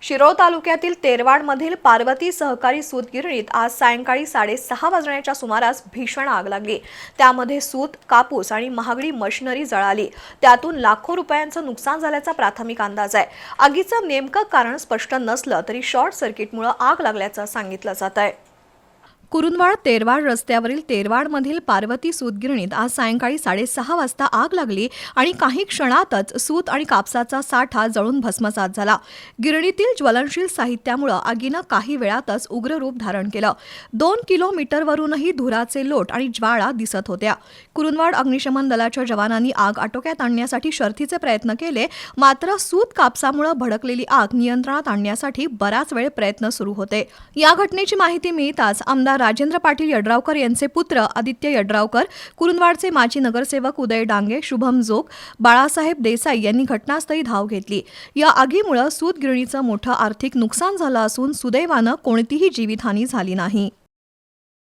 शिरोळ तालुक्यातील तेरवाडमधील पार्वती सहकारी सूत गिरणीत आज सायंकाळी 6:30 वाजण्याच्या सुमारास भीषण आग लागली। त्यामध्ये सूत, कापूस आणि महागडी मशिनरी जळाली। त्यातून लाखो रुपयांचं नुकसान झाल्याचा प्राथमिक अंदाज आहे। आगीचं नेमकं कारण स्पष्ट नसलं तरी शॉर्ट सर्किटमुळे आग लागल्याचं सांगितलं जात आहे। कुरुंदवाड तेरवाड रस्त्यावरील तेरवाडमधील पार्वती सूत गिरणीत आज सायंकाळी 6:30 वाजता आग लागली आणि काही क्षणातच सूत आणि कापसाचा साठा जळून भस्मसात झाला। गिरणीतील ज्वलनशील साहित्यामुळे आगीनं काही वेळातच उग्र रूप धारण केलं। 2 किलोमीटरवरूनही धुराचे लोट आणि ज्वाळा दिसत होत्या। कुरुंदवाड अग्निशमन दलाच्या जवानांनी आग आटोक्यात आणण्यासाठी शर्थीचे प्रयत्न केले, मात्र सूत कापसामुळे भडकलेली आग नियंत्रणात आणण्यासाठी बराच वेळ प्रयत्न सुरू होते। या घटनेची माहिती मिळताच आमदार राजेंद्र पाटील यड्रावकर यांचे पुत्र आदित्य यड्रावकर, कुरुंदवाडचे माजी नगरसेवक उदय डांगे, शुभम जोग, बाळासाहेब देसाई यांनी घटनास्थळी धाव घेतली। या आगीमुळे सूत गिरणीचं मोठं आर्थिक नुकसान झालं असून सुदैवानं कोणतीही जीवितहानी झाली नाही।